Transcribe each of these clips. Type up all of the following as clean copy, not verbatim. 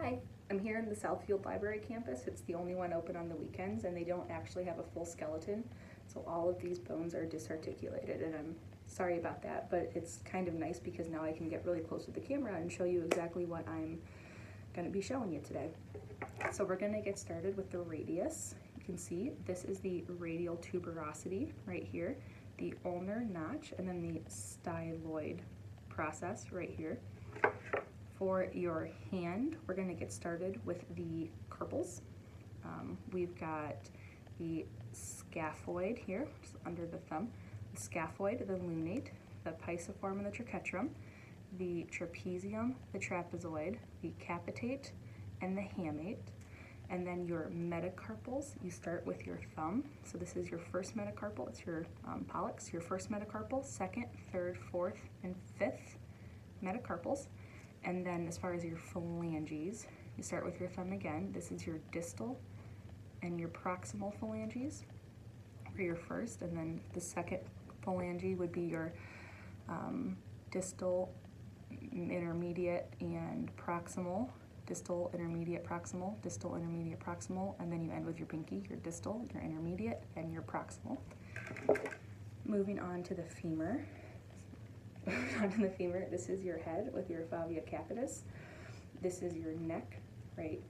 Hi, I'm here in the Southfield Library campus. It's the only one open on the weekends, and they don't actually have a full skeleton, so all of these bones are disarticulated, and I'm sorry about that, but it's kind of nice because now I can get really close to the camera and show you exactly what I'm going to be showing you today. So we're going to get started with the radius. You can see this is the radial tuberosity right here, the ulnar notch, and then the styloid process right here. For your hand, we're going to get started with the carpals. We've got the scaphoid here, just under the thumb, the scaphoid, the lunate, the pisiform, and the triquetrum, the trapezium, the trapezoid, the capitate, and the hamate. And then your metacarpals, you start with your thumb. So this is your first metacarpal, it's your pollex, your first metacarpal, second, third, fourth, and fifth metacarpals. And then as far as your phalanges, you start with your thumb again. This is your distal and your proximal phalanges for your first, and then the second phalange would be your distal, intermediate, and proximal, distal, intermediate, proximal, distal, intermediate, proximal, and then you end with your pinky, your distal, your intermediate, and your proximal. Moving on to the femur. Onto the femur, this is your head with your fovea capitis. This is your neck, right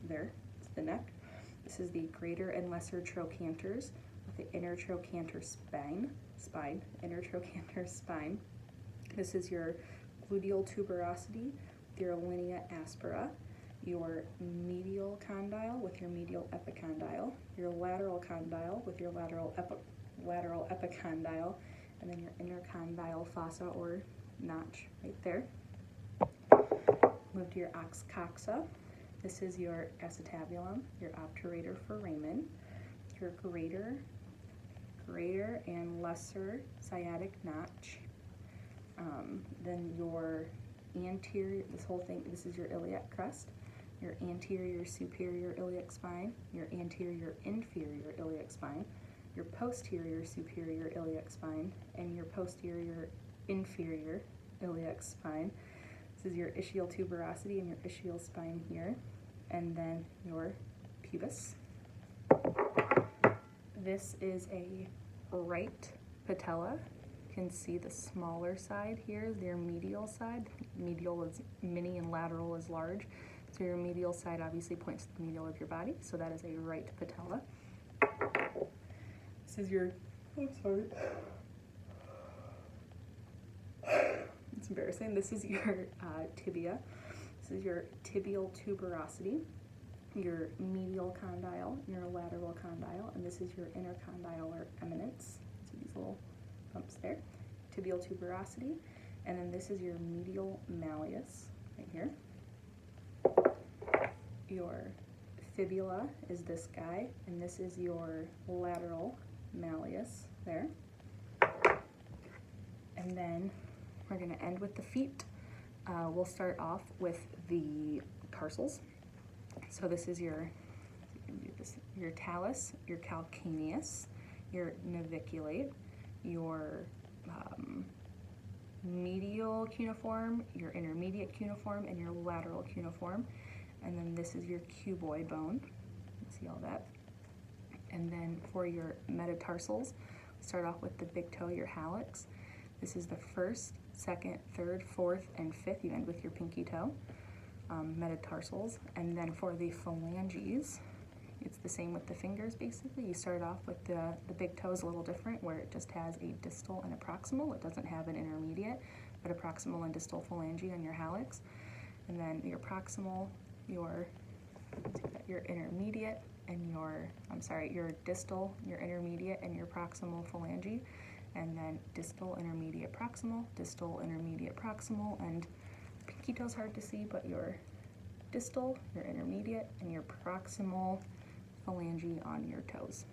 there, it's the neck. This is the greater and lesser trochanters with the inner trochanter spine, inner trochanter spine. This is your gluteal tuberosity with your linea aspera, your medial condyle with your medial epicondyle, your lateral condyle with your lateral epicondyle, and then your intercondyle fossa or notch right there. Move to your ox coxa. This is your acetabulum, your obturator foramen, your greater and lesser sciatic notch. Then your anterior, this whole thing, this is your iliac crest, your anterior superior iliac spine, your anterior inferior iliac spine, your posterior superior iliac spine, and your posterior inferior iliac spine. This is your ischial tuberosity and your ischial spine here, and then your pubis. This is a right patella. You can see the smaller side here, their medial side. Medial is mini and lateral is large. So your medial side obviously points to the medial of your body, so that is a right patella. This is your, it's embarrassing. This is your tibia. This is your tibial tuberosity, your medial condyle, your lateral condyle, and this is your intercondylar eminence. So these little bumps there, tibial tuberosity, and then this is your medial malleus right here. Your fibula is this guy, and this is your lateral malleus there. And then we're going to end with the feet. We'll start off with the tarsals. So this is your talus, your calcaneus, your naviculate, your medial cuneiform, your intermediate cuneiform, and your lateral cuneiform. And then this is your cuboid bone. You can see all that. And then for your metatarsals, start off with the big toe, your hallux. This is the first, second, third, fourth, and fifth. You end with your pinky toe, metatarsals. And then for the phalanges, it's the same with the fingers basically. You start off with the big toe is a little different, where it just has a distal and a proximal. It doesn't have an intermediate, but a proximal and distal phalange on your hallux. And then your proximal, your intermediate, and your distal, your intermediate, and your proximal phalange, and then distal, intermediate, proximal, and pinky toe's hard to see, but your distal, your intermediate, and your proximal phalange on your toes.